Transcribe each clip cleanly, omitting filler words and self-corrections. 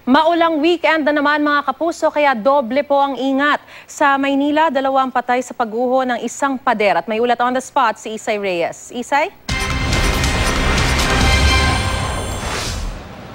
Maulang weekend na naman mga kapuso kaya doble po ang ingat. Sa Maynila, 2 patay sa pagguho ng isang pader at may ulat on the spot si Isay Reyes. Isay?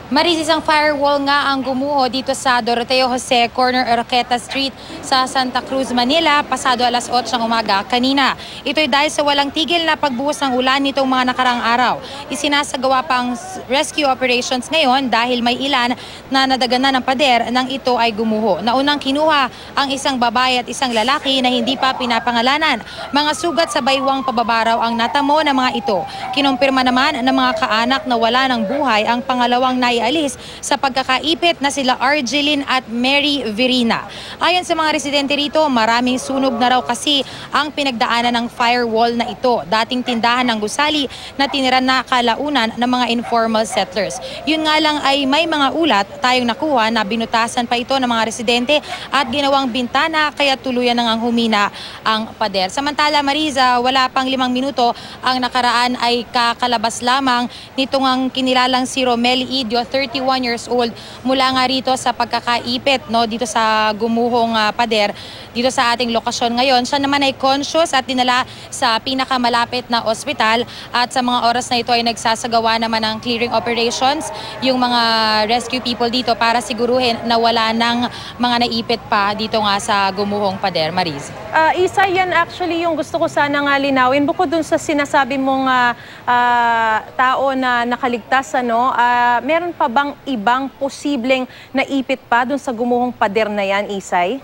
Maris, isang firewall nga ang gumuho dito sa Doroteo Jose, corner Oroqueta Street sa Santa Cruz, Manila, pasado alas 8 ng umaga kanina. Ito'y dahil sa walang tigil na pagbuhos ng ulan nitong mga nakarang araw. Isinasagawa pang rescue operations ngayon dahil may ilan na nadaganan ng pader nang ito ay gumuho. Naunang kinuha ang isang babae at isang lalaki na hindi pa pinapangalanan. Mga sugat sa baywang pababaraw ang natamo ng mga ito. Kinumpirma naman ng mga kaanak na wala ng buhay ang pangalawang naialis sa pagkakaipit na sila Argeline at Mary Verina. Ayon sa mga residente rito, maraming sunog na raw kasi ang pinagdaanan ng firewall na ito. Dating tindahan ng gusali na tiniran na kalaunan ng mga informal settlers. Yun nga lang ay may mga ulat tayong nakuha na binutasan pa ito ng mga residente at ginawang bintana kaya tuluyan nang humina ang pader. Samantala, Mariza, wala pang 5 minuto ang nakaraan ay kakalabas lamang nitong ang kinilalang si Romel Idio, 31 years old, mula nga rito sa pagkakaipit dito sa gumuhong pader dito sa ating lokasyon ngayon. Siya naman ay conscious at dinala sa pinakamalapit na ospital at sa mga oras na ito ay nagsasagawa naman ng clearing operations yung mga rescue people dito para siguruhin na wala ng mga naipit pa dito nga sa gumuhong pader. Maris. Isa, yan actually yung gusto ko sana nga linawin. Bukod dun sa sinasabi mong tao na nakaligtas, meron pa bang ibang posibleng naipit pa dun sa gumuhong pader na yan, Isay?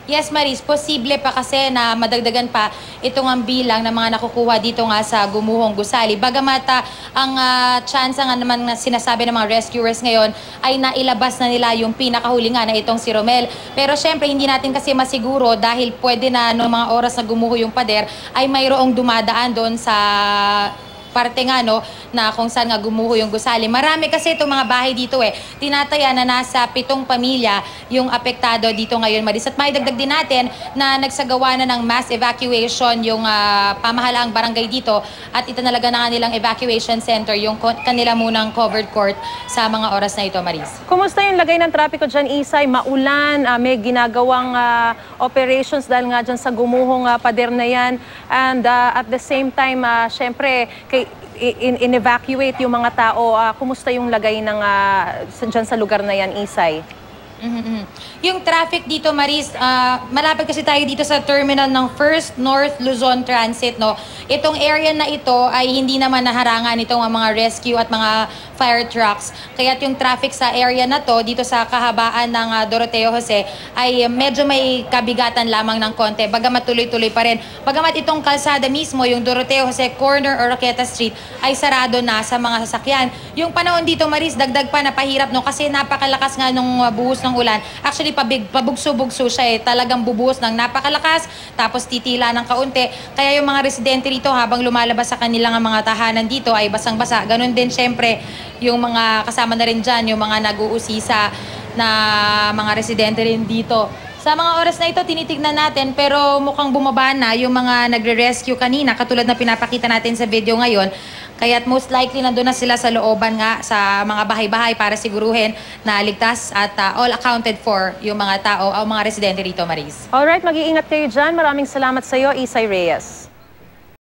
Yes, Maris, posible pa kasi na madagdagan pa itong ang bilang ng mga nakukuha dito nga sa gumuhong gusali. Bagamat ang chance nga naman na sinasabi ng mga rescuers ngayon ay nailabas na nila yung pinakahuli nga na itong si Romel. Pero syempre hindi natin kasi masiguro dahil pwede na noong mga oras na gumuho yung pader ay mayroong dumadaan doon sa parte nga na kung saan nga gumuho yung gusali. Marami kasi itong mga bahay dito tinataya na nasa 7 pamilya yung apektado dito ngayon, Maris. At maidagdag din natin na nagsagawa na ng mass evacuation yung pamahalaang barangay dito at itinalaga na nga nilang evacuation center yung kanila munang covered court sa mga oras na ito, Maris. Kumusta yung lagay ng trapiko dyan, Isay? Maulan, may ginagawang operations dahil nga dyan sa gumuhong pader na yan. And at the same time, syempre, in-evacuate yung mga tao. Kumusta yung lagay ng dyan sa lugar na yan, Isay? Yung traffic dito, Maris, malapit kasi tayo dito sa terminal ng First North Luzon Transit. Itong area na ito ay hindi naman naharangan itong mga rescue at mga fire trucks. Kaya yung traffic sa area na to, dito sa kahabaan ng Doroteo Jose, ay medyo may kabigatan lamang ng konti. Bagamat tuloy-tuloy pa rin. Bagamat itong kalsada mismo, yung Doroteo Jose corner Oroqueta Street, ay sarado na sa mga sasakyan. Yung panahon dito, Maris, dagdag pa na pahirap kasi napakalakas nga nung buhos ng ulan. Actually, pabugso-bugso siya talagang bubuhos ng napakalakas, tapos titila ng kaunti. Kaya yung mga residente rito habang lumalabas sa kanilang mga tahanan dito ay basang-basa. Ganon din syempre yung mga kasama na rin dyan, yung mga nag-uusisa na mga residente rin dito. Sa mga oras na ito, tinitignan natin pero mukhang bumaba na yung mga nagre-rescue kanina katulad na pinapakita natin sa video ngayon. Kaya't most likely nandun na sila sa looban nga sa mga bahay-bahay para siguruhin na ligtas at all accounted for yung mga tao o mga residente rito, Maris. Alright, mag-iingat kayo dyan. Maraming salamat sa iyo, Isay Reyes.